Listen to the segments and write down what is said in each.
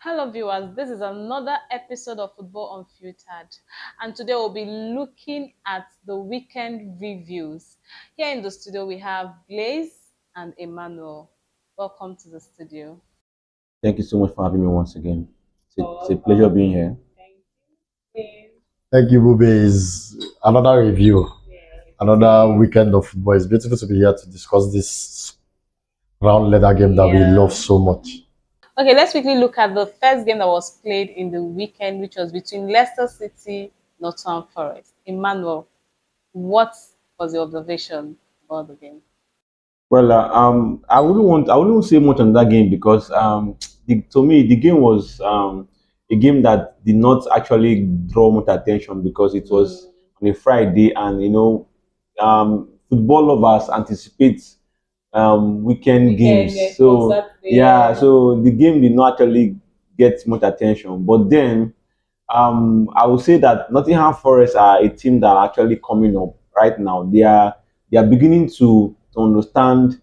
Hello, viewers. This is another episode of Football Unfiltered, and today we'll be looking at the weekend reviews. Here in the studio, we have Blaze and Emmanuel. Welcome to the studio. Thank you so much for having me once again. It's a pleasure being here. Thank you. Blaze. Thank you, Bube. Is another review, another weekend of football. It's beautiful to be here to discuss this round leather game that we Yeah. love so much. Okay, let's quickly look at the first game that was played in the weekend, which was between Leicester City, Nottingham Forest. Emmanuel, what was your observation about the game? Well, I wouldn't say much on that game because to me the game was a game that did not actually draw much attention because it was on a Friday, and football lovers anticipate weekend games. So yeah, so the game did not actually get much attention. But then I would say that Nottingham Forest are a team that are actually coming up right now. They are beginning to understand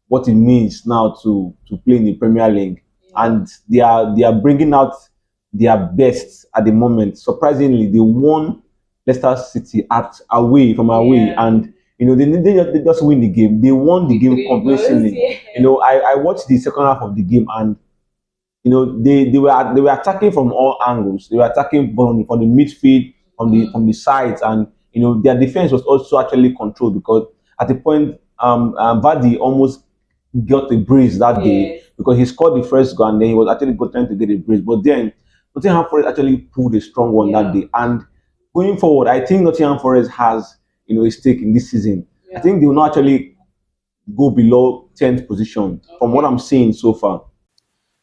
what it means now to play in the Premier League, and they are bringing out their best at the moment. Surprisingly, they won Leicester City at away from away, Yeah. and they just win the game. They won the game convincingly. I watched the second half of the game, and they were attacking from all angles. They were attacking from the midfield, from the sides, and their defense was also actually controlled because at the point Vardy almost got a brace that day because he scored the first goal and then he was actually trying to get a brace. But then Nottingham Forest actually pulled a strong one that day. And going forward, I think Nottingham Forest has a stake in this season. I think they will not actually go below 10th position from what I'm seeing so far.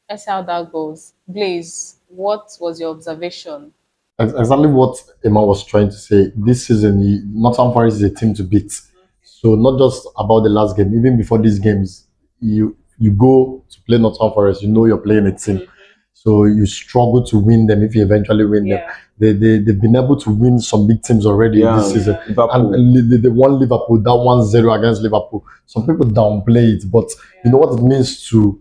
Let's see how that goes. Blaze, what was your observation? Exactly what Emma was trying to say. This season, Nottingham Forest is a team to beat. So not just about the last game. Even before these games, you go to play Nottingham Forest. You know you're playing a team. So you struggle to win them if you eventually win them. They've been able to win some big teams already this season. Liverpool. And they won Liverpool, that 1-0 against Liverpool. Some people downplay it, but you know what it means to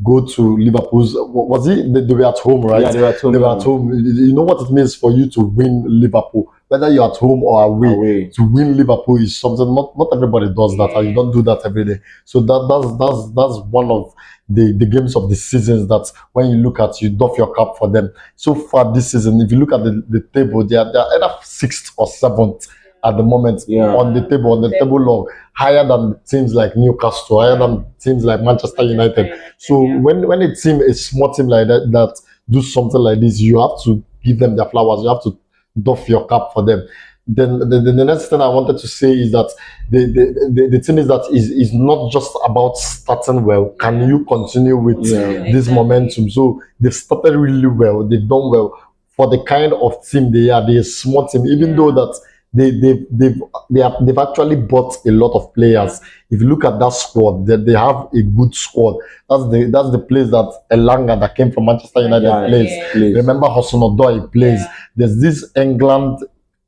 go to Liverpool's. Was it? They were at home, right? Yeah, they were at home. They were at home. You know what it means for you to win Liverpool, whether you're at home or away. To win Liverpool is something not everybody does that, and you don't do that every day. So that's one of the games of the seasons that when you look at, you doff your cap for them. So far this season, if you look at the table, they are either sixth or seventh at the moment on the table log, higher than teams like Newcastle, higher than teams like Manchester United. So when a small team like that do something like this, you have to give them their flowers. You have to doff your cap for them. Then the next thing I wanted to say is that the thing is that is not just about starting well. Can you continue with this momentum? So they've started really well. They've done well for the kind of team they are. They're a small team, even though that they've actually bought a lot of players. If you look at that squad, they have a good squad. That's the place that Elanga that came from Manchester United plays. Remember Hudson-Odoi plays. There's this England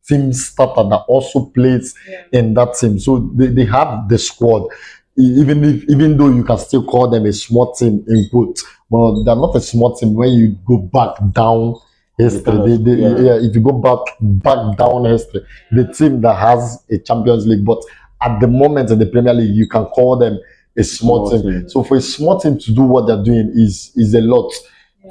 team starter that also plays in that team. So they have the squad. Even though you can still call them a small team in quote, but they're not a small team when you go back down history. If you go back down history, the team that has a Champions League, but at the moment in the Premier League, you can call them a small team. So for a small team to do what they're doing is a lot.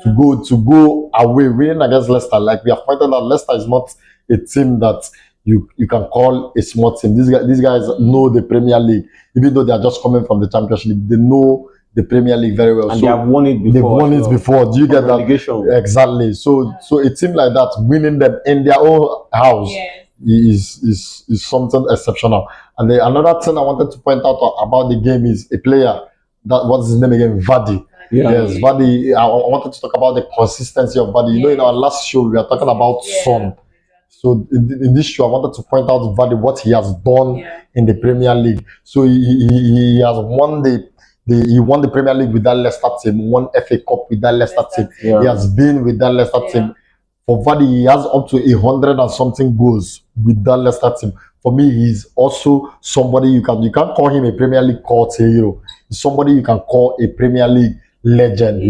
To go away winning against Leicester, like we have pointed out, Leicester is not a team that you can call a small team. These guys know the Premier League, even though they are just coming from the Championship. They know the Premier League very well. And so they have won it before. They've won it before. Do you get that? Relegation. Exactly. So a team like that winning them in their own house is something exceptional. And another thing I wanted to point out about the game is a player that what's his name again? Vardy. Yes, Vardy. I wanted to talk about the consistency of Vardy. In our last show we were talking about Son. So in this show, I wanted to point out Vardy what he has done in the Premier League. So he has won he won the Premier League with that Leicester team, won FA Cup with that Leicester team. He has been with that Leicester team. For Vardy, he has up to 100 and something goals with that Leicester team. For me, he's also somebody you can't call him a Premier League cult hero. He's somebody you can call a Premier League legend.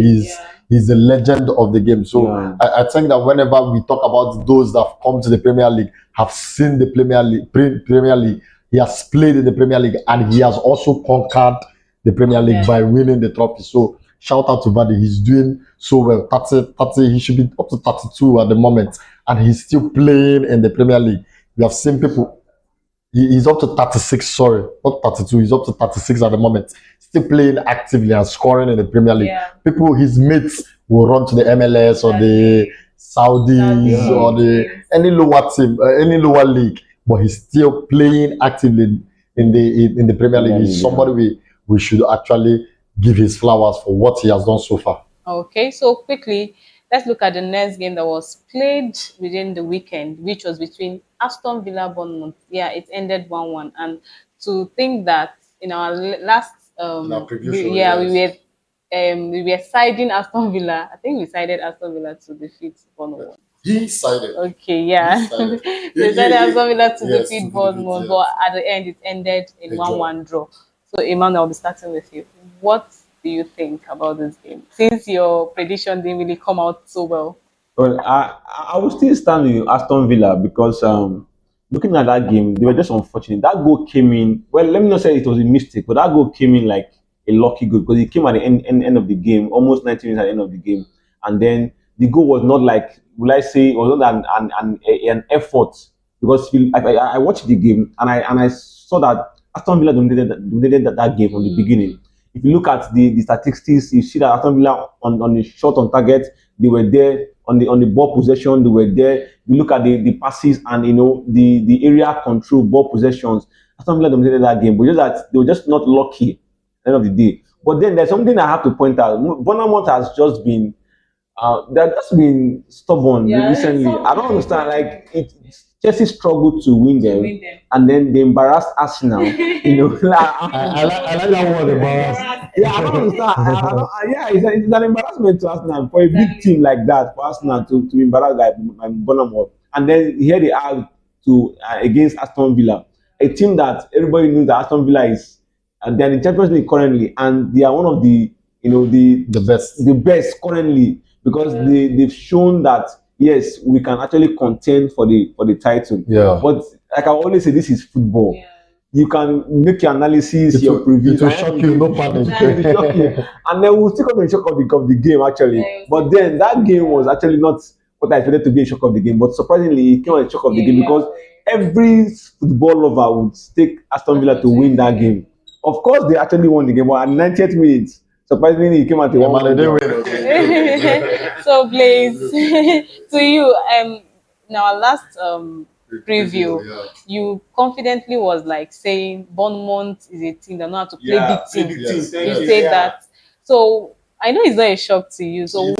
He's a legend of the game. So I think that whenever we talk about those that have come to the Premier League, have seen the Premier League, he has played in the Premier League and he has also conquered the Premier League by winning the trophy. So shout out to Vardy. He's doing so well. 30, he should be up to 32 at the moment, and he's still playing in the Premier League. We have seen people. He's up to 36, sorry, not 32. He's up to 36 at the moment. Still playing actively and scoring in the Premier League. People, his mates, will run to the MLS or the Saudis or the any lower team, any lower league, but he's still playing actively in the Premier League. He's somebody we should actually give his flowers for what he has done so far. Okay, so quickly, let's look at the next game that was played within the weekend, which was between Aston Villa Bournemouth. Yeah, it ended 1-1. And to think that in our last we were siding Aston Villa. I think we sided Aston Villa to defeat Bournemouth. He sided. Okay, yeah. They sided Aston Villa to defeat Bournemouth, but at the end it ended in 1-1 draw. So Emmanuel, I'll be starting with you. What do you think about this game? Since your prediction didn't really come out so well. Well, I will still stand with Aston Villa because looking at that game, they were just unfortunate. That goal came in. Well, let me not say it was a mistake, but that goal came in like a lucky goal because it came at the end of the game, almost 90 minutes at the end of the game, and then the goal was not like, will I say, it was not an effort because I watched the game and I saw that Aston Villa dominated that game from the beginning. If you look at the statistics, you see that Aston Villa on the shot on target, they were there. On the ball possession, they were there. You look at the passes and the area control, ball possessions. Aston Villa dominated that game, but just that they were just not lucky at the end of the day. But then there's something I have to point out. Bournemouth has just been they've just been stubborn recently. I don't understand. Like Chelsea struggled to win them, and then they embarrassed Arsenal. I like that word, embarrassed. Yeah, I don't understand. It's an embarrassment to Arsenal for a big team like that, for Arsenal to be embarrassed like Bournemouth. And then here they are against Aston Villa, a team that everybody knows that Aston Villa is. They're in Champions League currently, and they are one of the the best currently because they've shown that yes, we can actually contend for the title. Yeah. But like I always say, this is football. Yeah. You can make your analysis, your previews. It will shock you, no panic. And then we'll still come to the shock of the game actually. Yeah, but then that game was actually not what I expected to be a shock of the game. But surprisingly, it came as a shock of the game because every football lover would stake Aston Villa to win that game. Of course, they actually won the game, but at 90th minute, surprisingly, it came at the 1-1. So, Blaze, to you, in our last preview, you confidently was like saying Bournemouth is a team that know how to play big teams. You said that. So, I know it's not a shock to you. So,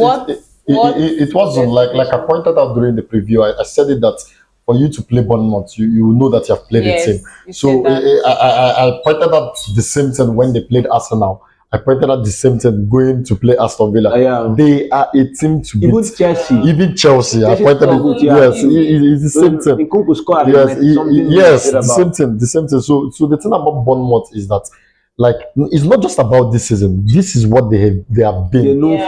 it wasn't like I pointed out during the preview. I said it that for you to play Bournemouth, you know that you have played a team. So I pointed out the same thing when they played Arsenal. I pointed out the same thing going to play Aston Villa. They are a team to beat. Even Chelsea. I pointed out. Yes, it's the same thing. Yes, the same thing. So the thing about Bournemouth is that, like, it's not just about this season. This is what they have been. They know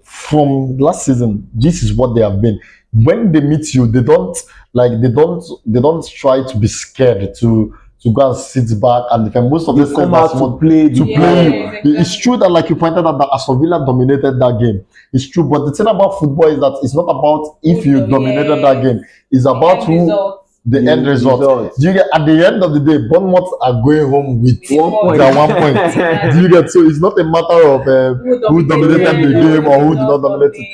from last season. This is what they have been. When they meet you, they don't try to be scared to go and sit back and defend. Most of them come out to play. It's true that, like you pointed out, that Aston Villa dominated that game. It's true, but the thing about football is that it's not about if you dominated that game. It's about the end result. Do you get? At the end of the day, Bournemouth are going home with 1 point. Do you get? So it's not a matter of who dominated the game or who did not dominate it.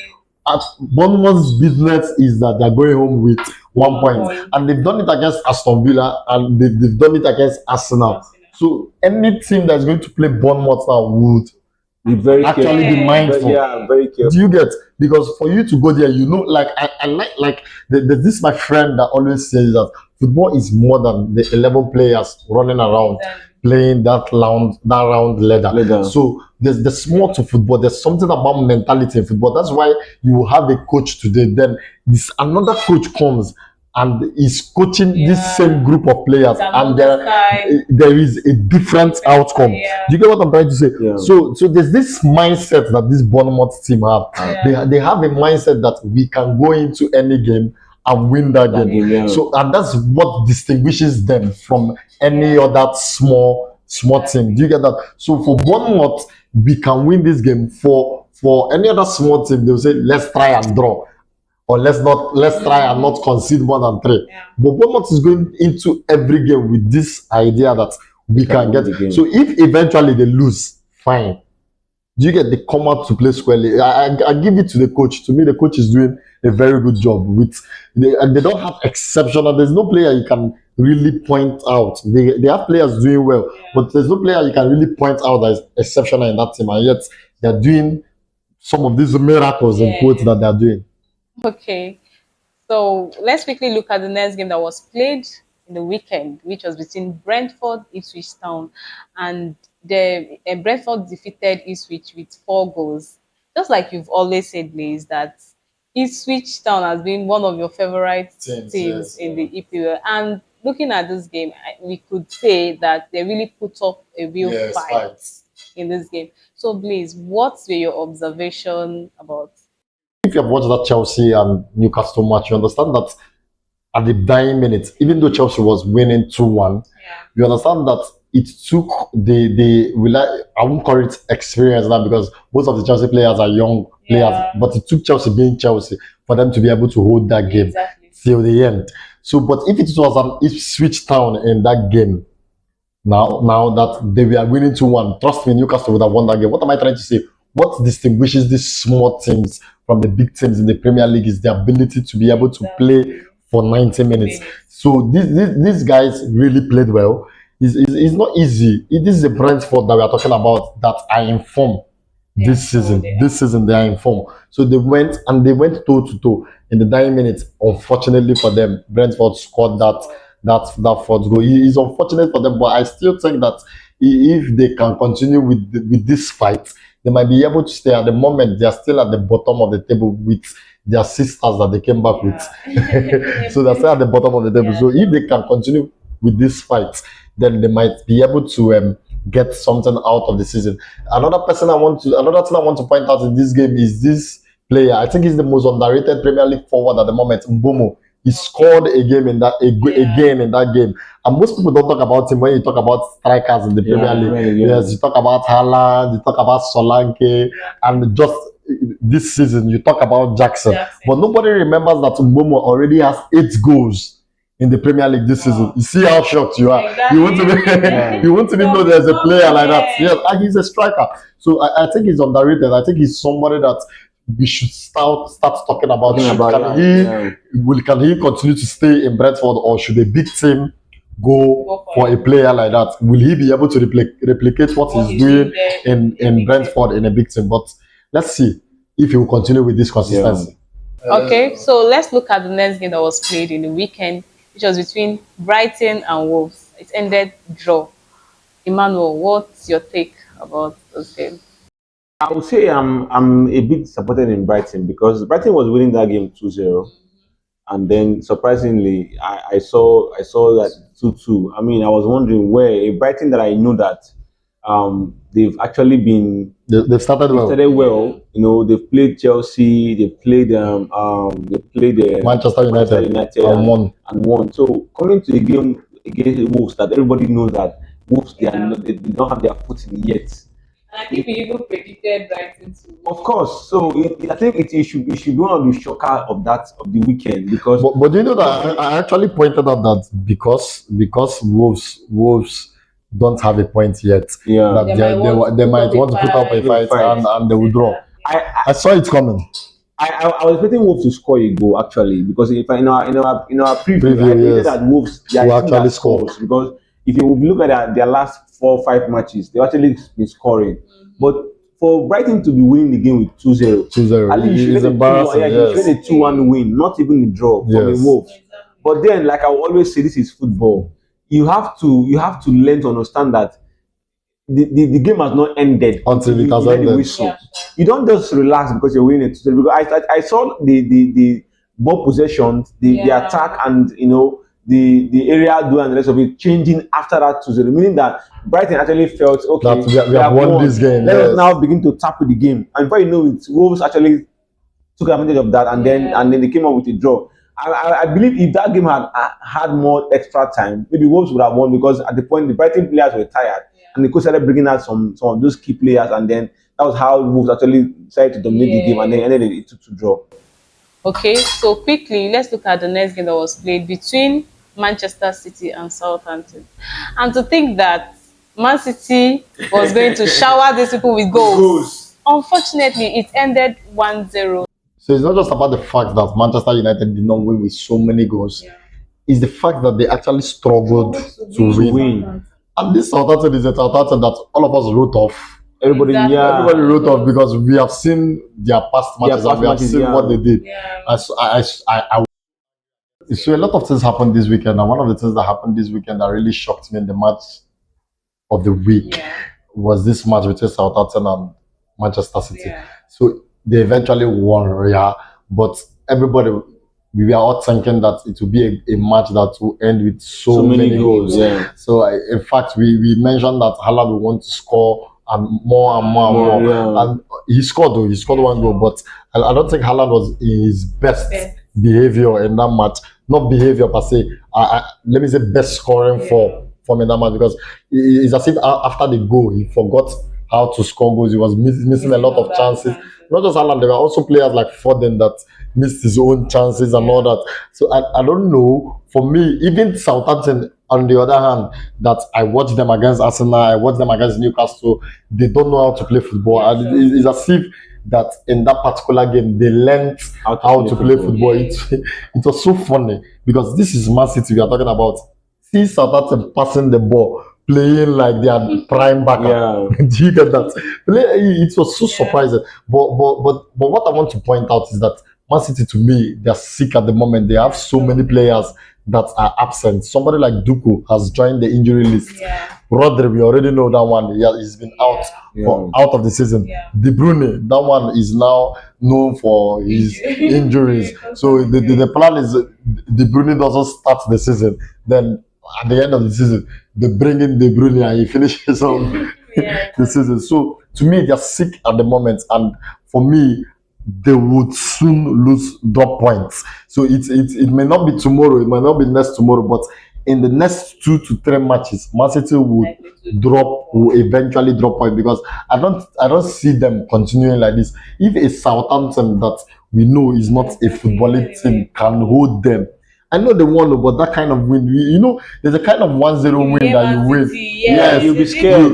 At Bournemouth's business is that they're going home with 1 point, and they've done it against Aston Villa, and they've done it against Arsenal. So any team that's going to play Bournemouth now would be very be mindful. Yeah, very careful. Do you get? Because for you to go there, like I like there's this my friend that always says that football is more than the 11 players running around playing that round ladder. So there's more to football. There's something about mentality in football. That's why you have a coach today. Then another coach comes and he's coaching Yeah. this same group of players, It's and another side. there is a different outcome. Yeah. Do you get what I'm trying to say? Yeah. So there's this mindset that this Bournemouth team have. Yeah. They have a mindset that we can go into any game and win that game. Yeah. So, and that's what distinguishes them from any other small team. Do you get that? So for Bournemouth, we can win this game. For any other small team, they'll say, let's try and draw, or let's try and not concede more than 3. Yeah. But Bournemouth is going into every game with this idea that we can get. So if eventually they lose, fine. Do you get? They come out to play squarely. I give it to the coach. To me, the coach is doing a very good job with. And they don't have exceptional. There's no player you can really point out. They have players doing well, but there's no player you can really point out that is exceptional in that team, and yet they're doing some of these miracles in quotes that they're doing. Okay, so let's quickly look at the next game that was played in the weekend, which was between Brentford, Ipswich Town, and Brentford defeated Ipswich with 4 goals. Just like you've always said, Blaze, that Ipswich Town has been one of your favorite teams yes, in the EPL. And looking at this game, we could say that they really put up a real fight in this game. So, Blaze, what were your observation about? If you have watched that Chelsea and Newcastle match, you understand that at the dying minutes, even though Chelsea was winning 2-1, you understand that it took I won't call it experience now, because most of the Chelsea players are young players, but it took Chelsea being Chelsea for them to be able to hold that game till the end. So, but if it was an Ipswich Town in that game, now that they were winning 2-1, trust me, Newcastle would have won that game. What am I trying to say? What distinguishes these small teams from the big teams in the Premier League is the ability to be able to play for 90 minutes. So these guys really played well. It's not easy. This is a Brentford that we are talking about that are in form this season. This season they are in form. So they went toe to toe in the 9 minutes. Unfortunately for them, Brentford scored that 4th goal. It is unfortunate for them, but I still think that if they can continue with this fight, they might be able to stay. At the moment, they are still at the bottom of the table with their sisters that they came back with. So they're still at the bottom of the table. So if they can continue with this fight, then they might be able to get something out of the season. Another thing I want to point out in this game is this player. I think he's the most underrated Premier League forward at the moment, Mbeumo. He scored again in that game. And most people don't talk about him when you talk about strikers in the Premier League. Yes, you talk about Haaland, you talk about Solanke, and just this season you talk about Jackson. But nobody remembers that Mbeumo already has 8 goals in the Premier League this season. You see how shocked you are. Exactly. You won't even know there's a player like that. Yes, and he's a striker. So I think he's underrated. I think he's somebody that we should start talking about. Can he continue to stay in Brentford, or should a big team go for a player like that? Will he be able to replicate what he's doing in Brentford in a big team? But let's see if he will continue with this consistency. Okay, so let's look at the next game that was played in the weekend, which was between Brighton and Wolves. It ended draw. Emmanuel, what's your take about this game? I would say I'm a bit disappointed in Brighton, because Brighton was winning that game 2-0, and then surprisingly I saw that 2-2. I mean, I was wondering where a Brighton that I know that they've actually been they started well. You know, they've played Chelsea, they played Manchester United and won. So coming to a game against Wolves that everybody knows that Wolves they don't have their foot in yet. And I think we even predicted Brighton too. Of course. So I think it should be one of the shocker of the weekend, because. But do you know that I actually pointed out that because Wolves don't have a point yet. Yeah. That they might want to put up a fight and they will draw. I saw it coming. I was expecting Wolves to score a goal, actually, because if in our preview, I predicted that Wolves will actually score, because if you look at their last 4 or 5 matches, they've actually been scoring. But for Brighton to be winning the game with 2-0, at least you should a 2-1 win, not even a draw from the Wolves. But then, like I will always say, this is football. You have to learn to understand that the game has not ended until it has ended. You don't just relax because you're winning it. Because I saw the ball possession, the attack, and the area duel and the rest of it changing after that 2-0, meaning that Brighton actually felt okay. That we have won this game. Let us now begin to tap with the game, and before you know it, Wolves actually took advantage of that, and then they came up with a draw. I believe if that game had more extra time, maybe Wolves would have won, because at the point the Brighton players were tired, and the coach started bringing out some of those key players, and then that was how Wolves actually decided to dominate the game, and then ended it to draw. Okay, so quickly, let's look at the next game that was played between Manchester City and Southampton. And to think that Man City was going to shower these people with goals. Unfortunately, it ended 1-0. So it's not just about the fact that Manchester United did not win with so many goals. It's the fact that they actually struggled to win. And this Southampton is a Southampton that all of us wrote off. Everybody wrote off, because we have seen their past matches and we have seen what they did. So a lot of things happened this weekend, and one of the things that happened this weekend that really shocked me in the match of the week was this match between Southampton and Manchester City. So they eventually won, but everybody, we were all thinking that it will be a match that will end with so many goals. So in fact, we mentioned that Haaland will want to score and more. And he scored one goal, but I don't think Haaland was in his best behavior in that match. Not behavior per se, let me say best scoring form in that match, because it's as if after the goal he forgot how to score goals. He was missing a lot of chances. Not just Haaland, there were also players like Foden that missed his own chances and all that. So I don't know. For me, even Southampton, on the other hand, that I watched them against Arsenal, I watched them against Newcastle, they don't know how to play football. And it's as if that in that particular game they learned how to play football. It was so funny, because this is Man City we are talking about. See Southampton passing the ball, playing like they are prime backup. Do you get that? It was so surprising. But what I want to point out is that Man City, to me, they're sick at the moment. They have so many players that are absent. Somebody like Duku has joined the injury list. Rodri, we already know that one. He's been out of the season. De Bruyne, that one is now known for his injuries. So the plan is De Bruyne doesn't start the season. Then at the end of the season, they bring in De Bruyne and he finishes on the season. So to me, they're sick at the moment, and for me, they would soon drop points. So it may not be tomorrow, it might not be next tomorrow, but in the next 2 to 3 matches, Man City will eventually drop points, because I don't see them continuing like this. If a Southampton that we know is not a footballing team can hold them, I know they won, but that kind of win, there's a kind of 1-0 win that you win. You'll be scared.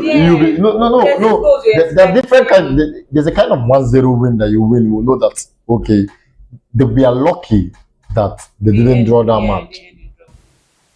No. There are different kinds. There's a kind of 1-0 win that you win. You know that, okay, we are lucky that they didn't draw that match.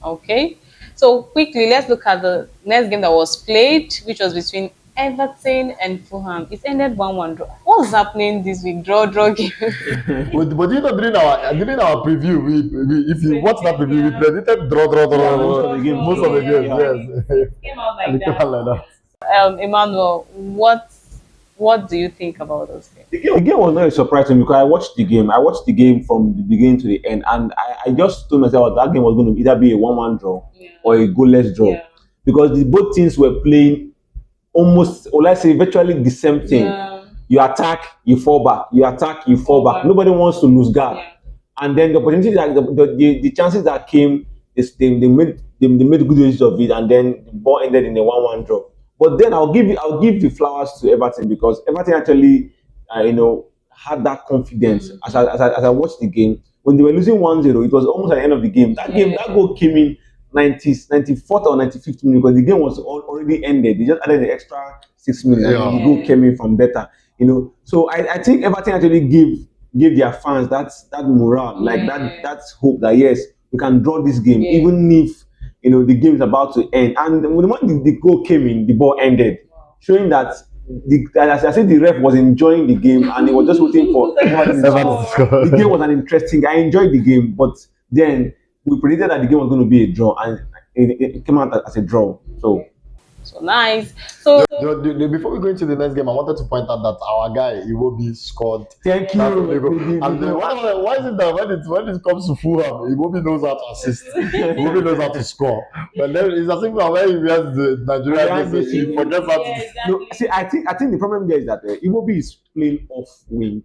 Okay, so quickly, let's look at the next game that was played, which was between Everton and Fulham. It ended 1-1 draw. What's happening this week? Draw game. but you know, during our preview, we if you watch that preview, we predicted draw. Most of the games, yes. Came out like that. Emmanuel, what do you think about those games? The game was not a surprise to me, because I watched the game. I watched the game from the beginning to the end, and I just told myself that game was going to either be a 1-1 draw or a goalless draw, because both teams were playing almost, or let's say virtually the same thing. You attack, you fall back. You attack, you fall back. Nobody wants to lose guard. And then the opportunity that the chances that came, they made good use of it, and then the ball ended in a 1-1 draw. But then I'll give the flowers to Everton, because Everton actually had that confidence. As I watched the game, when they were losing 1-0, it was almost at the end of the game. That goal came in 94th or 95th minute, because the game was already ended. They just added the extra 6 minutes, and the goal came in from better. So I think Everton actually gave their fans that morale, like that hope that yes, we can draw this game, even if the game is about to end. And the moment the goal came in, the ball ended, showing that as I said, the ref was enjoying the game, and he was just waiting for everyone to score. The game was an interesting. I enjoyed the game, but then we predicted that the game was going to be a draw, and it came out as a draw. So So nice. So Before we go into the next game, I wanted to point out that our guy Iwobi scored. Thank that you. goal. And why is it that when it comes to Fulham, Iwobi knows how to assist, Iwobi knows how to score. But then it's as if when he wears the Nigerian jersey, he forgets how to. No, see, I think the problem there is that Iwobi is playing off wing.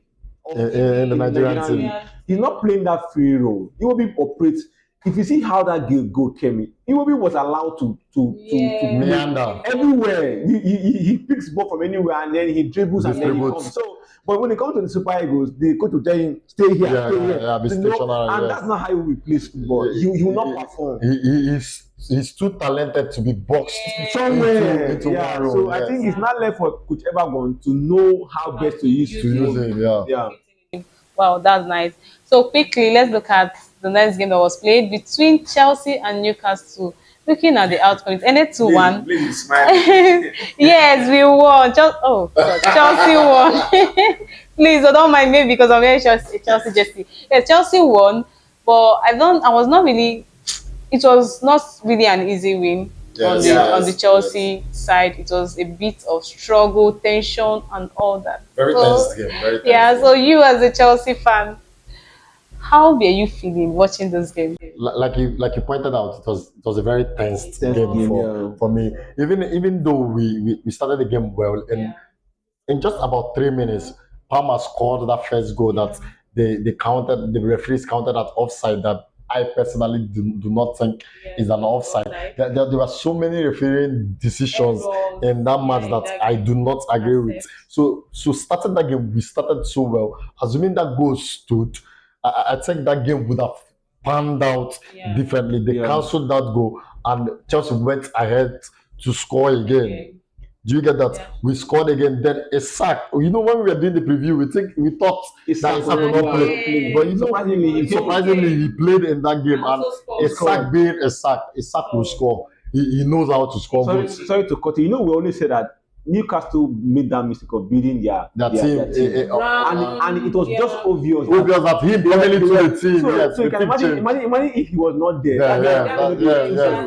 In the Nigerian team. He's not playing that free role. Iwobi operates. If you see how that goal came in, Iwobi was allowed to meander everywhere. He picks ball from anywhere and then he dribbles and then he comes. So, but when it comes to the Super Eagles, they go to tell him stay here, stay here. Be stationary, and that's not how Iwobi plays football. He will not perform. He's too talented to be boxed somewhere. Into one role. So I think it's not left for Coach Evergon to know how best to use him. Yeah. Wow, that's nice. So quickly, let's look at the next game that was played between Chelsea and Newcastle. Looking at the outcome, it ended 2-1. Yes, we won. Chelsea won. Please, don't mind me because I'm wearing Chelsea jersey. Yes, Chelsea won, but I was not really. It was not really an easy win on the Chelsea side. It was a bit of struggle, tension, and all that. Very tense game. Very tense so you as a Chelsea fan, how were you feeling watching this game? Like you pointed out, it was a very tense game for me. Even though we started the game well, in just about 3 minutes, Palmer scored that first goal that the referees counted at offside that I personally do not think is an offside. There were so many refereeing decisions in that match that I do not agree with. So starting that game, we started so well. Assuming that goal stood, I think that game would have panned out differently. They cancelled that goal and Chelsea went ahead to score again. Do you get that? We scored again, then a sack. You know, when we were doing the preview, we thought that Isak would not play. But you know, surprisingly, he played in that game. And a sack being a sack will score. He knows how to score goals. Sorry to cut you. You know, we only said that Newcastle made that mistake of beating their team. And it was just obvious that him coming into the team. So you can imagine if he was not there.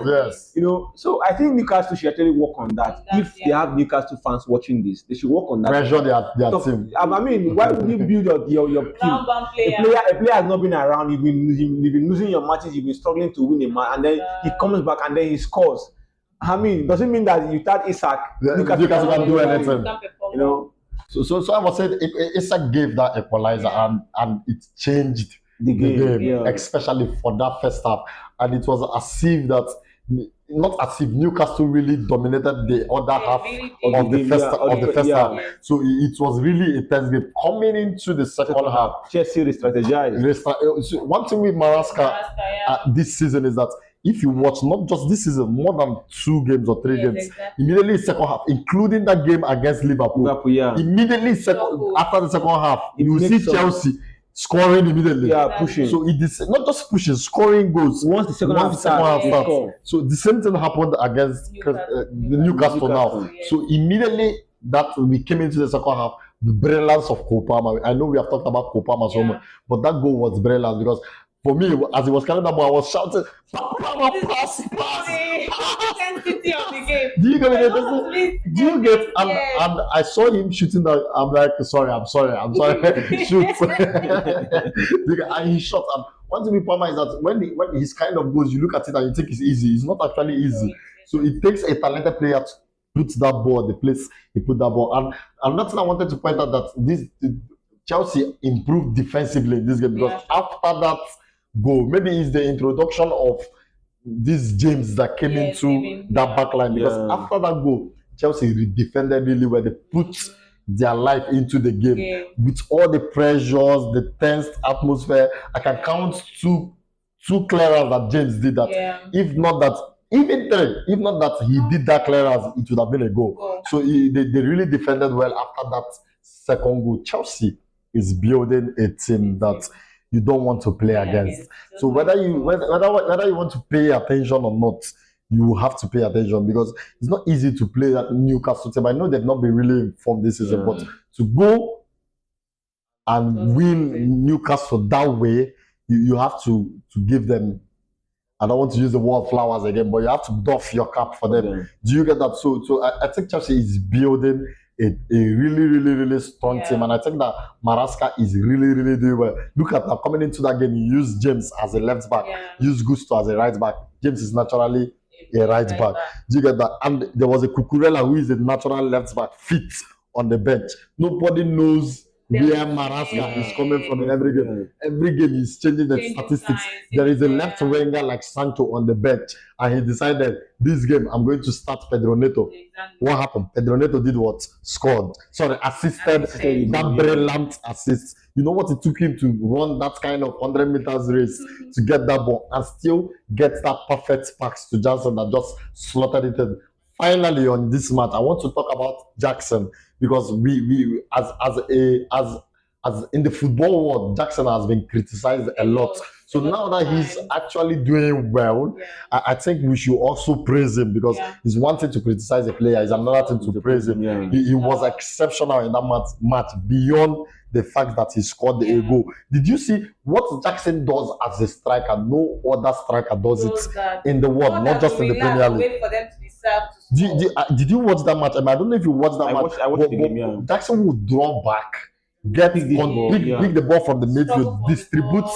Yes. You know, so I think Newcastle should actually work on that. If they have Newcastle fans watching this, they should work on that. Pressure their team. I mean, why would you build your team? A player has not been around. You've been losing your matches. You've been struggling to win a match, and then he comes back and then he scores. I mean, doesn't mean that you start Isak, Newcastle can do anything. You know. So I was saying Isak gave that equalizer and it changed the game, especially for that first half. And it was as if Newcastle really dominated the other half of the first half. So it was really a tense game. Coming into the second half, Chelsea re-strategized. One thing with Maresca this season is that if you watch not just this season, more than 2 games or 3 games, immediately second half, including that game against Liverpool, immediately after the second half, you will see Chelsea scoring immediately. Pushing. So it is not just pushing, scoring goals. Once the second half starts. So the same thing happened against Newcastle now. So immediately that we came into the second half, the brilliance of Cole Palmer. I know we have talked about Cole Palmer so much, but that goal was brilliant because for me, as he was carrying that ball, I was shouting, "Palmer, pass!" Intensity of the game. Do you get it? Do you get? And I saw him shooting that. I'm like, I'm sorry. Shoot. And he shot. And one thing with Palmer is that when his kind of goes, you look at it and you think it's easy. It's not actually easy. So it takes a talented player to put that ball the place he put that ball. And another thing I wanted to point out that Chelsea improved defensively in this game because after that goal, maybe it's the introduction of this James that came into that back line because after that goal, Chelsea defended really well. They put their life into the game with all the pressures, the tense atmosphere. I can count two clearance that James did that. If not that, even 3, if not that he did that clearance, it would have been a goal. So they really defended well after that second goal. Chelsea is building a team that you don't want to play against. So whether you want to pay attention or not, you have to pay attention because it's not easy to play that Newcastle team. I know they've not been really informed this season, but to go and win Newcastle that way, you have to give them I don't want to use the word flowers again, but you have to doff your cap for them. Okay. Do you get that? So I think Chelsea is building a really strong team, and I think that Maresca is really doing well. Look at that, coming into that game, he used James as a left back, used Gusto as a right back. James is naturally a right back. Do you get that? And there was a Cucurella who is a natural left back, fit on the bench. Nobody knows where Maresca is coming from in every game. Every game he's changing the statistics. There is a left winger like Sancho on the bench, and he decided this game I'm going to start Pedro Neto. Exactly. What happened? Pedro Neto did what? Scored. Sorry, assisted that brilliant assist. You know what it took him to run that kind of 100 meters race to get that ball and still get that perfect pass to Jackson that just slotted it in. Finally, on this match, I want to talk about Jackson because we as in the football world, Jackson has been criticized a lot. So now that he's actually doing well, I think we should also praise him because it's one thing to criticize a player, it's another thing to praise him. He was exceptional in that match beyond the fact that he scored the goal. Did you see what Jackson does as a striker? No other striker does it in the world, not just in the Premier League. Wait for them to be served to score. Did you watch that match? I don't know if you watched that match. I watched the game, yeah. Jackson would draw back, pick the ball from the midfield, distribute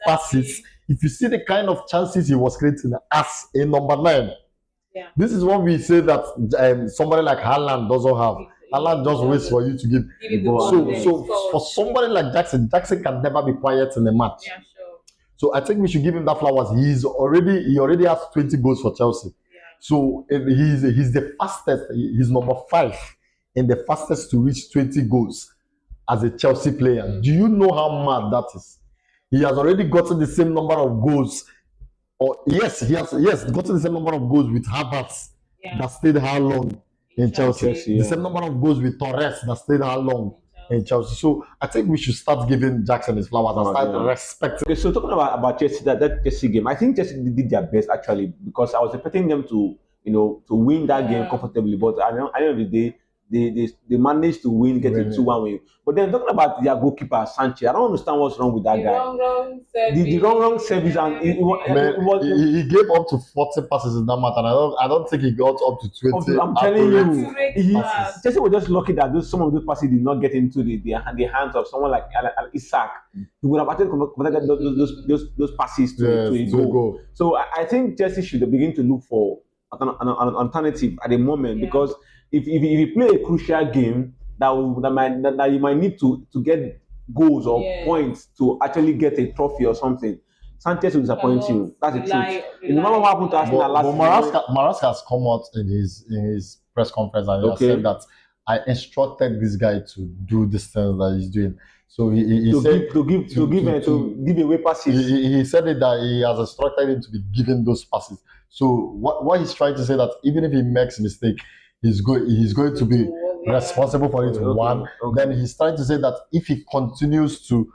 passes. If you see the kind of chances he was creating as a number 9, this is what we say that somebody like Haaland doesn't have. Haaland just waits for you to give the ball. So for somebody like Jackson can never be quiet in a match. Yeah, sure. So I think we should give him that flowers. He already has 20 goals for Chelsea. So he's the fastest. He's number 5 in the fastest to reach 20 goals as a Chelsea player. Do you know how mad that is? He has already gotten the same number of goals. He has gotten the same number of goals with Havertz that stayed how long in Chelsea. The same number of goals with Torres that stayed how long in Chelsea. So I think we should start giving Jackson his flowers and start respecting. Okay, so talking about Chelsea, that Chelsea game, I think Chelsea did their best actually because I was expecting them to win that game comfortably, but at the end of the day, they managed to win, getting 2-1 win. But then talking about their goalkeeper Sanchez, I don't understand what's wrong with that guy. The wrong service, and he gave up to 40 passes in that match, and I don't think he got up to 20. I'm telling you, Chelsea was just lucky that some of those passes did not get into the hands of someone like Isak. He would have actually converted those passes to a goal. So I think Chelsea should begin to look for an alternative at the moment because if you play a crucial game that you might need to get goals or points to actually get a trophy or something, Sanchez will disappoint you. That's the truth. Remember what happened to Arsenal last season? Maresca has come out in his press conference and he has said that I instructed this guy to do this thing that he's doing. So he said to give away passes. He said it that he has instructed him to be giving those passes. So what he's trying to say that even if he makes a mistake, he's going to be responsible for it. Then he's trying to say that if he continues to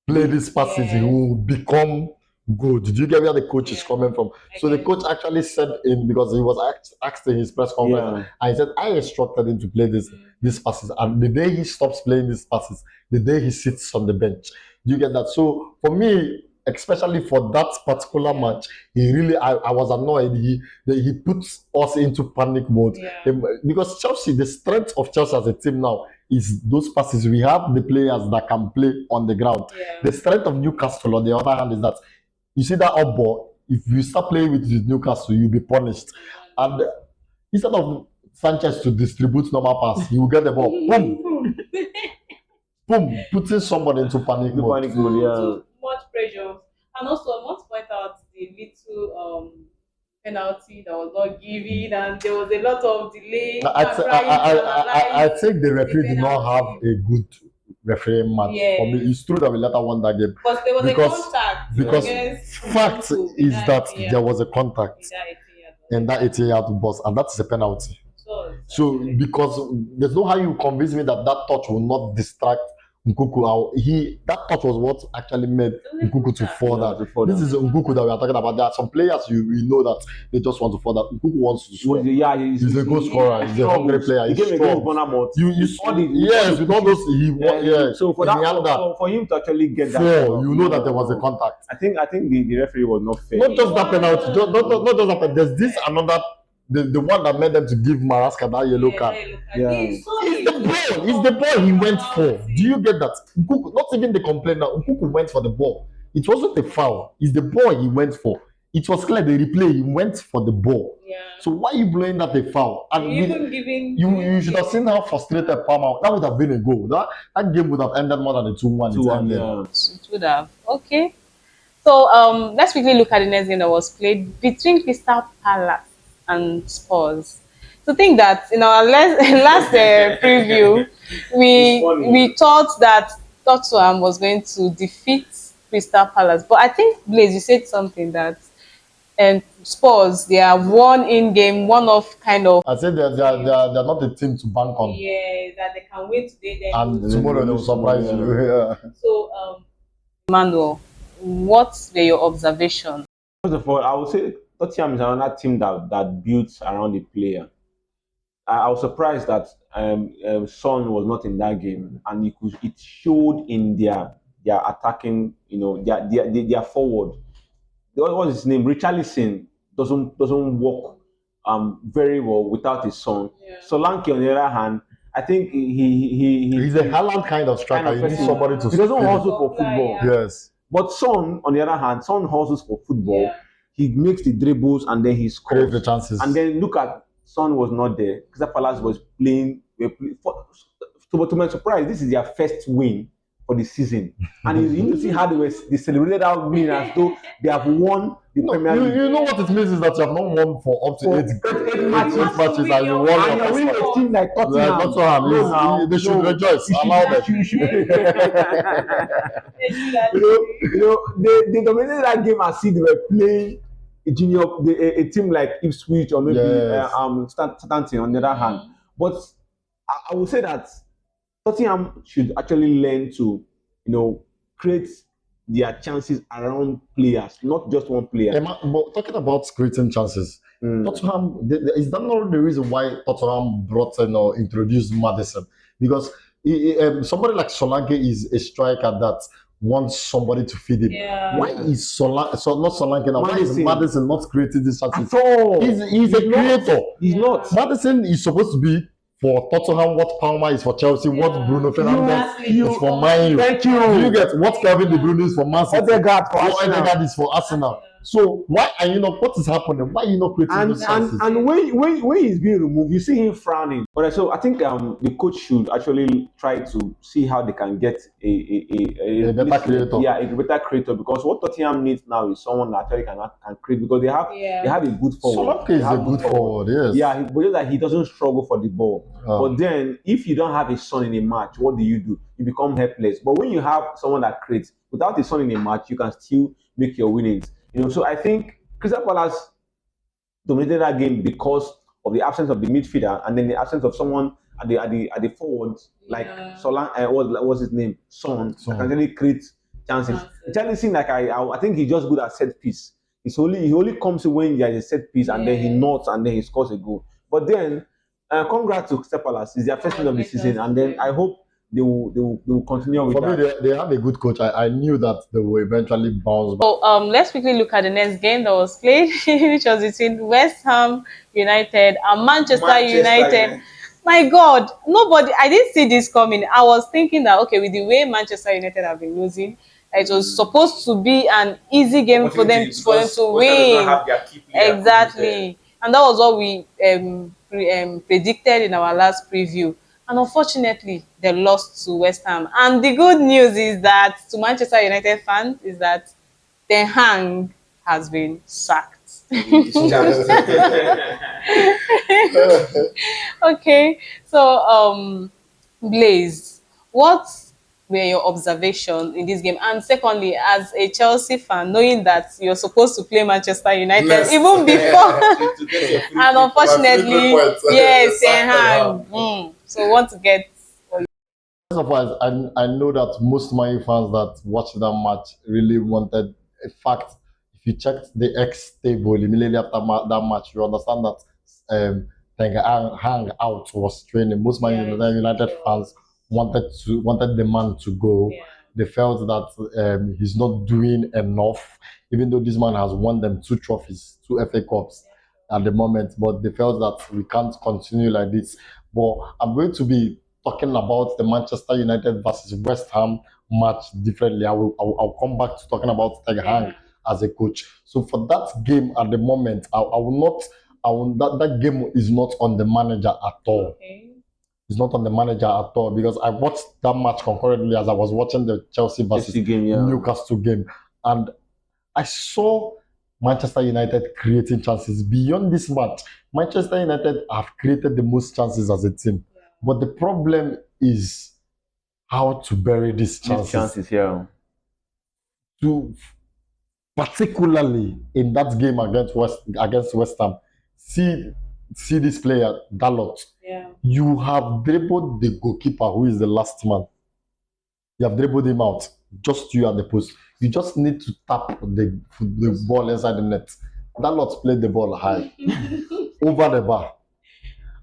play these passes, he will become good. Did you get where the coach is coming from? So the coach actually said because he was asked in his press conference, and he said, I instructed him to play these passes, and the day he stops playing these passes, the day he sits on the bench. Do you get that? So for me, especially for that particular match, I was annoyed. He puts us into panic mode because Chelsea, the strength of Chelsea as a team now is those passes. We have the players that can play on the ground. The strength of Newcastle, on the other hand, is that you see that up ball. If you start playing with Newcastle, you'll be punished. And instead of Sanchez to distribute normal pass, you will get the ball. Boom, boom, putting somebody into panic mode. Too much pressure. And also, I want to point out the little penalty that was not given, and there was a lot of delay. I think the referee did not have a good referee match. For me, it's true that we later won that game. Because there was a contact. Because fact is that there was a contact in that 18-yard box, and that's a penalty. So because there's no how you convince me that touch will not distract Nkunku, that touch was what actually made Nkunku to fall Yeah, down. to fall This down. is the Nkunku that we are talking about. There are some players you know that they just want to fall down. Nkunku wants to score. Yeah, He's a goal scorer. He's a hungry player. The He's game against strong. Bournemouth. You saw the yes, with all those So for that, for him to actually get that, you know that there was a contact. I think the referee was not fair. Not just that penalty, not just that penalty. There's this another, the one that made them to give Maraska that yellow card. Yeah. It's the ball he went for. Do you get that? Nkunku, not even the complaint now. Nkunku went for the ball. It wasn't a foul. It's the ball he went for. It was clear the replay. He went for the ball. Yeah. So why are you blowing that a foul? And you should have seen how frustrated Palmer. That would have been a goal. That game would have ended more than a 2-1. 2-1, yeah. It would have. Okay. So let's quickly look at the next game that was played between Crystal Palace and Spurs. To think that in our last preview, we thought that Tottenham was going to defeat Crystal Palace, but I think Blaze, you said something that Spurs, they are one in game, one of kind of. I said they're not a team to bank on. Yeah, that they can win today. And tomorrow they will surprise you. Yeah. So, Emmanuel, what were your observations? First of all, I would say Tottenham is another team that builds around the player. I was surprised that Son was not in that game, and it showed in their attacking, their forward. What was his name? Richarlison doesn't work very well without his son. Yeah. Solanke, on the other hand, I think he's a Haaland kind of striker. He needs somebody to. He doesn't hustle for football. Yeah. Yes. But Son, on the other hand, Son hustles for football. Yeah. He makes the dribbles and then he scores. Create the chances. And then look at Son was not there. Crystal Palace was playing. To my surprise, this is their first win for the season, and you need to see how they celebrated that win as though they have won the Premier League. You know what it means is that you have not won for up to eight matches, and you won. And you're winning a team like Tottenham. They should rejoice. Allow them. They dominated that game as if they were playing a team like Ipswich or maybe Southampton on the other hand. But I would say that Tottenham should actually learn to, create their chances around players, not just one player. But talking about creating chances, Tottenham, is that not the reason why Tottenham brought in or introduced Maddison? Because somebody like Solanke is a striker that wants somebody to feed him. Yeah. Why is not Solanke now? Why is Maddison not creating these chances? At all. He's a creator. He's not. Maddison is supposed to be for Tottenham what Palmer is for Chelsea, what Bruno Fernandes is for Man U. Thank you. Do you get what Kevin De Bruyne is for Man City? Odegaard is for Arsenal. So why are you not? What is happening? Why are you not creating those chances? And when he's being removed, you see him frowning. But so I think the coach should actually try to see how they can get a better creator. Yeah, a better creator, because what Tottenham needs now is someone that actually can create, because they have a good forward. Solanke is a good forward, yes. Yeah, but just that he doesn't struggle for the ball. But then if you don't have a son in a match, what do? You become helpless. But when you have someone that creates, without a son in a match, you can still make your winnings. So I think Crystal Palace dominated that game because of the absence of the midfielder and then the absence of someone at the forwards like Solanke. What was his name? Son. That can really create chances. It doesn't seem like I think he's just good at set piece. He only comes in when there is a set piece and then he nods and then he scores a goal. But then, congrats to Crystal Palace. It's their first win of the season, and then I hope they will continue with that. For me, they have a good coach. I knew that they will eventually bounce back. So let's quickly look at the next game that was played, which was between West Ham United and Manchester United. My God, I didn't see this coming. I was thinking that, okay, with the way Manchester United have been losing, it was supposed to be an easy game for them to win. Exactly. And that was what we predicted in our last preview. And unfortunately, they lost to West Ham. And the good news is that, to Manchester United fans, is that Ten Hag has been sacked. Okay, so Blaze, what were your observations in this game? And secondly, as a Chelsea fan, knowing that you're supposed to play Manchester United even before, and unfortunately, yes, Ten Hag. So we want to get First of all, I know that most Man U fans that watched that match really wanted. In fact, if you checked the X table immediately after that match, you understand that Ten Hag out was training. Most United fans wanted the man to go. Yeah. They felt that he's not doing enough, even though this man has won them 2 trophies, 2 FA Cups at the moment. But they felt that we can't continue like this. But I'm going to be talking about the Manchester United versus West Ham match differently. I'll come back to talking about Ten Hag as a coach. So for that game at the moment, I will not. That game is not on the manager at all. Okay. It's not on the manager at all because I watched that match concurrently as I was watching the Chelsea versus game, Newcastle game, and I saw Manchester United creating chances. Beyond this match, Manchester United have created the most chances as a team. Yeah. But the problem is how to bury these chances. Yeah. To particularly in that game against West Ham, see this player Dalot. Yeah. You have dribbled the goalkeeper, who is the last man. You have dribbled him out. Just you at the post. You just need to tap the ball inside the net. Dalot played the ball high over the bar.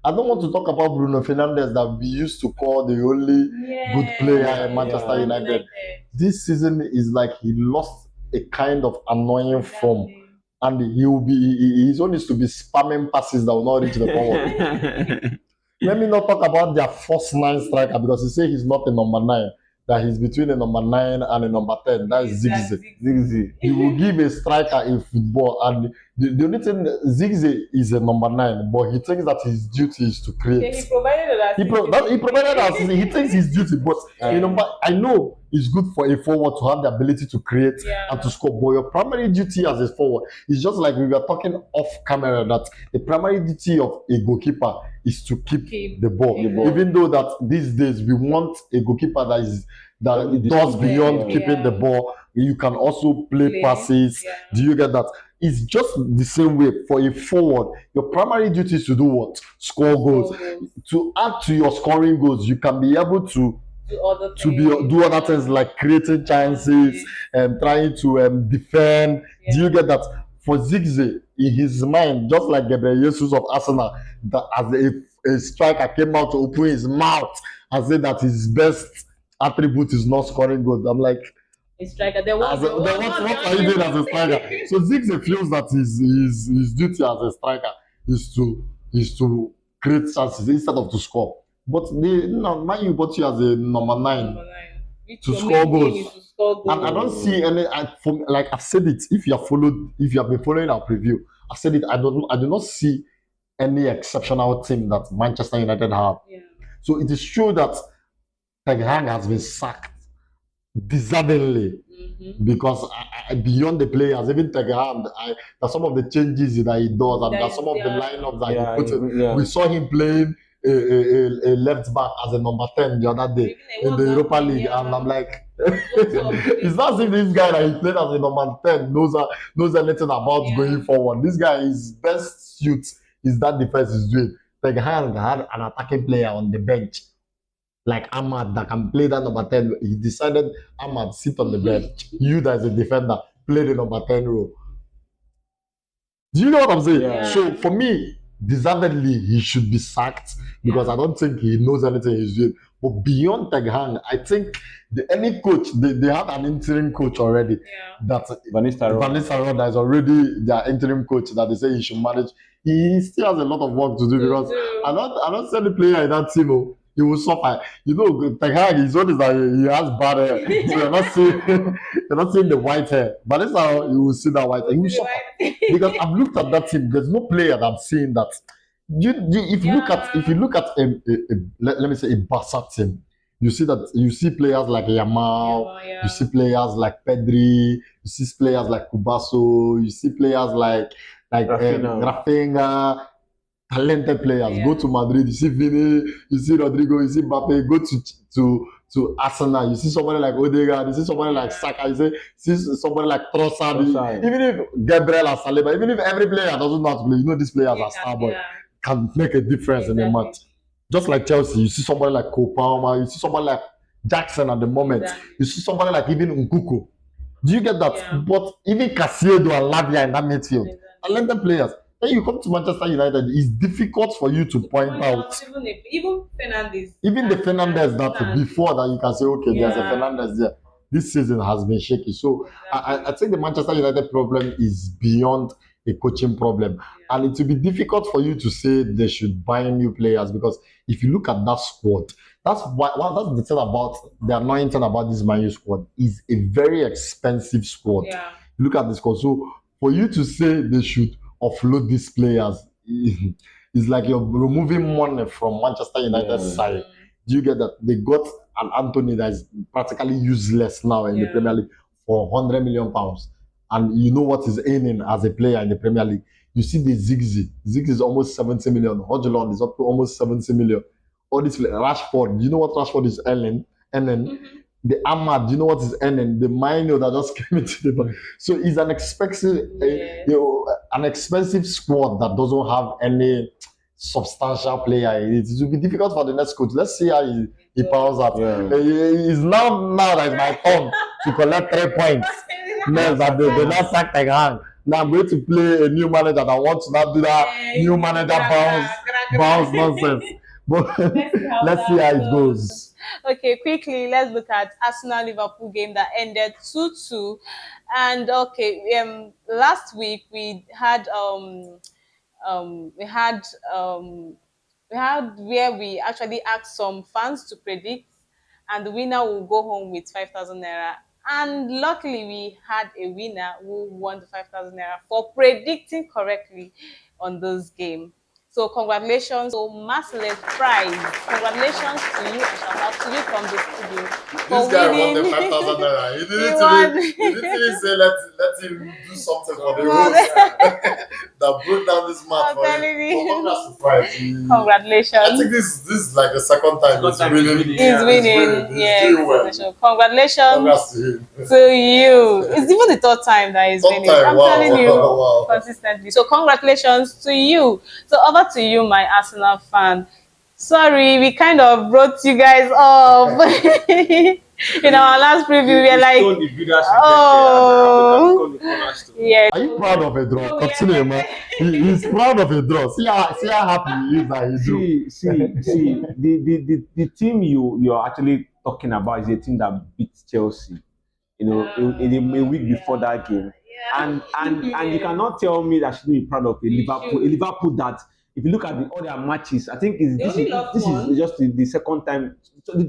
I don't want to talk about Bruno Fernandes that we used to call the only good player in Manchester United. This season is like he lost a kind of annoying form, and his own is to be spamming passes that will not reach the forward. Let me not talk about their first 9 striker because he say he's not a number 9. That he's between a number 9 and a number 10. That is Ziggy. He will give a striker in football, and the only thing, Ziggy is a number 9, but he thinks that his duty is to create. Yeah, he provided that. He provided that. He thinks his duty, but I know it's good for a forward to have the ability to create and to score. But your primary duty as a forward is just like we were talking off camera, that the primary duty of a goalkeeper is to keep the ball. Even though that these days we want a goalkeeper that does beyond keeping the ball. You can also play passes. Yeah. Do you get that? It's just the same way for a forward. Your primary duty is to do what? Score goals. To add to your scoring goals, you can be able to do other things like creating chances and trying to defend. Yeah. Do you get that? For Ziggy, in his mind, just like Gabriel Jesus of Arsenal, that as a striker came out to open his mouth and say that his best attribute is not scoring goals. I'm like, a striker. What are you doing as a striker? So Ziggy feels that his duty as a striker is to create chances instead of to score. But Man U bought you as a number 9 to score goals. And I don't see any. Like I've said it. If you have been following our preview, I've said it. I do not see any exceptional team that Manchester United have. Yeah. So it is true that Ten Hag has been sacked deservedly, because beyond the players, even Ten Hag, that some of the changes that he does, and that some of the lineups that he put in, we saw him playing a left back as a number 10 the other day in the Europa League, and I'm like, it's not as if this guy that he played as a number 10 knows anything about going forward. This guy, his best suit is that defense is doing. Ten Hag had an attacking player on the bench like Ahmad that can play that number 10. He decided, Ahmad, sit on the bench. You that is a defender, play the number 10 role. Do you know what I'm saying? Yeah. So for me, deservedly, he should be sacked because I don't think he knows anything he's doing. But beyond Ten Hag, I think any coach, they have an interim coach already. Yeah. That Van Nistelrooy, that is already their interim coach that they say he should manage. He still has a lot of work to do because I don't see any player in that team. He will suffer. You know, Ten Hag, his own is that he has bad hair. So you're not seeing the white hair. But that's how you will see that white hair. He will suffer. Because I've looked at that team. There's no player that I'm seeing that. If you look at let me say a Barca team, you see players like Yamal, you see players like Pedri, you see players like Kubaso, you see players like Rafinha. Talented players. Go to Madrid, you see Vini, you see Rodrigo, you see Mbappe. Go to Arsenal, you see somebody like Odegaard, you see somebody like Saka, you see somebody like Trossard. Even if Gabriel or Saliba, even if every player doesn't know how to play, you know these players are star boys, can make a difference in a match. Just like Chelsea, you see somebody like Cole Palmer, you see somebody like Jackson at the moment. Exactly. You see somebody like even Nkuku. Do you get that? Yeah. But even Casiedo and Lavia in that midfield, Exactly. talented players. Then you come to Manchester United, it's difficult for you to point out. Even Fernandes. Even the Fernandes that before that you can say, okay, there's a Yeah. Fernandes there. This season has been shaky. So I think the Manchester United problem is beyond a coaching problem. And it will be difficult for you to say they should buy new players because if you look at that squad, that's that's the thing about the annoying thing about this Man U squad is a very expensive squad. Yeah. Look at this squad. So for you to say they should offload these players, it's like you're removing money from Manchester United's side. Do you get that? They got an Anthony that is practically useless now in the Premier League for £100 million. And you know what he's earning as a player in the Premier League. You see the Ziggy. Ziggy is almost 70 million. Hodgson is up to almost 70 million. All this Rashford, you know what Rashford is earning? The Ahmad, you know what is earning? The Mino that just came into the so it's an expensive, an expensive squad that doesn't have any substantial player in it. It will be difficult for the next coach. Let's see how he powers up. It's now that it's my turn to collect 3 points. Next, that they not sack the gang. Now I'm going to play a new manager that wants to not do that new manager bounce nonsense. But let's see how it goes. Okay, quickly, let's look at Arsenal-Liverpool game that ended 2-2. And okay, last week we had um, we had um, we had where we actually asked some fans to predict, and the winner will go home with 5,000 naira. And luckily, we had a winner who won the 5,000 naira for predicting correctly on this game. So congratulations, so merciless prize. Congratulations to you, and shout out to you from the studio for This guy won winning. the 5,000 naira. He won. didn't say let him do something for the Won. host that broke down this match I'm for telling him. you. But I'm surprised. Congratulations. I think this is like the second time he's winning. He's winning. He's Yeah, doing well. congratulations Congrats to him. to you. It's even the third time that he's winning. I'm telling you Wow. consistently. So congratulations to you. So over to you, my Arsenal fan. Sorry, we kind of brought you guys up. In our last preview, we were like, oh, yeah. Are you proud of a draw? Continue, man. He's proud of a draw. See how happy he is that he drew. See, the team you're actually talking about is a team that beat Chelsea, in a week before that game. And you cannot tell me that she be proud of a Liverpool that if you look at the other matches, I think this is just the second time. So they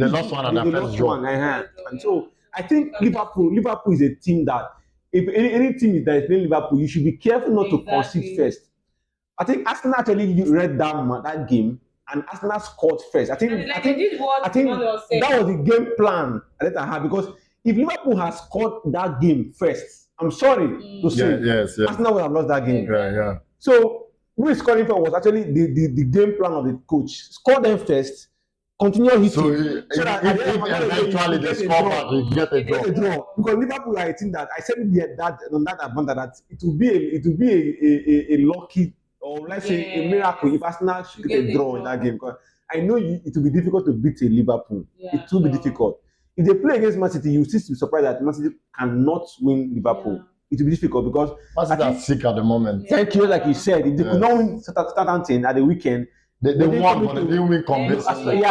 lost one and their first draw. And so I think Liverpool is a team that if any team that is playing Liverpool, you should be careful not to concede first. I think Arsenal actually read that game and Arsenal scored first. I think that was the game plan that I had, because if Liverpool has scored that game first, I'm sorry to say, yes. Arsenal would have lost that game. Yeah. So who is scoring for was actually the game plan of the coach. Score them first, continue hitting. So that eventually they score back, they get a draw. Because Liverpool, I think that I said on that advantage that it will be a lucky, or let's say a miracle if Arsenal should get a draw in that game. Because I know it will be difficult to beat a Liverpool. It will be difficult. If they play against Man City, you still be surprised that Man City cannot win Liverpool. Yeah. It will be difficult because Man City are sick at the moment. Thank you, like you said, if they could not win Southampton at the weekend, they won, but they didn't win convincingly.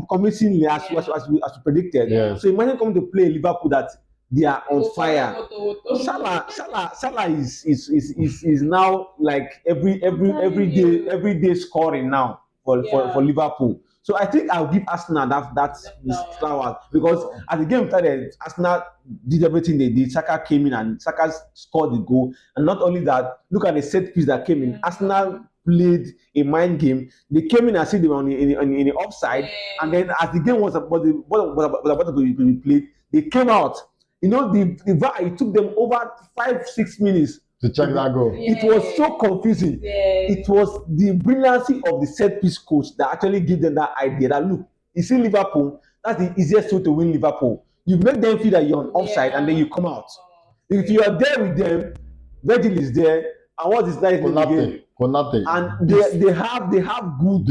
Convincingly as we predicted. Yes. So imagine coming to play Liverpool that they are on fire. Salah is now like every day scoring now for Liverpool. So I think I'll give Arsenal that flowers, because as the game started, Arsenal did everything they did. Saka came in and Saka scored the goal. And not only that, look at the set piece that came in. Arsenal played a mind game. They came in and said they were in the offside. And then as the game was about to be played, they came out. The VAR, it took them over 5-6 minutes to check that goal. It was so confusing. It was the brilliancy of the set piece coach that actually gave them that idea that, look, you see Liverpool, that's the easiest way to win Liverpool. You make them feel that you're on offside and then you come out. If you are there with them, Virgil is there, And what is nice in the game? Konate. And they have good,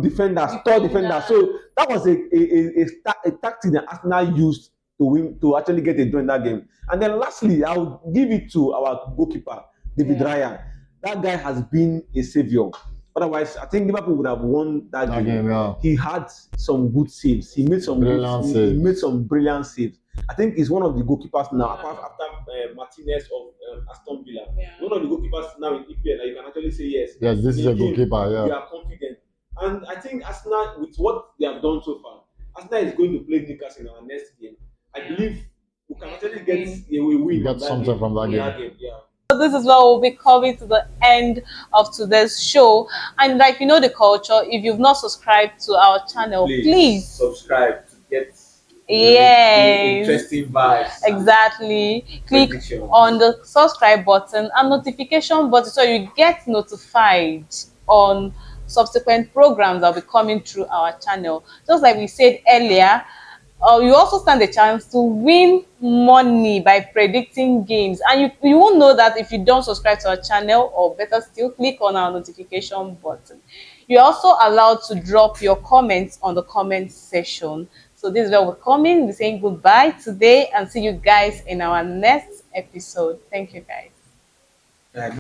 defenders, tall defenders. So that was a tactic that Arsenal used to actually get a draw in that game. And then lastly, I will give it to our goalkeeper, David Raya. That guy has been a savior. Otherwise, I think Liverpool would have won that game. Yeah. He had some good saves. He made some brilliant saves. I think he's one of the goalkeepers now, apart after Martinez of Aston Villa. Yeah. One of the goalkeepers now in EPL that you can actually say yes. Yes, this is a goalkeeper. Yeah. You are confident, and I think Arsenal, with what they have done so far, Arsenal is going to play Newcastle in our next game. I believe we can actually get a win. Get something from that game. Yeah. So this is what we'll be coming to the end of today's show. And like you know the culture, if you've not subscribed to our channel, please subscribe to get interesting vibes. Exactly. Click on the subscribe button and notification button so you get notified on subsequent programs that will be coming through our channel. Just like we said earlier, you also stand a chance to win money by predicting games, and you won't know that if you don't subscribe to our channel, or better still, click on our notification button. You're also allowed to drop your comments on the comment section. So this is where we're coming. We're saying goodbye today and see you guys in our next episode. Thank you guys.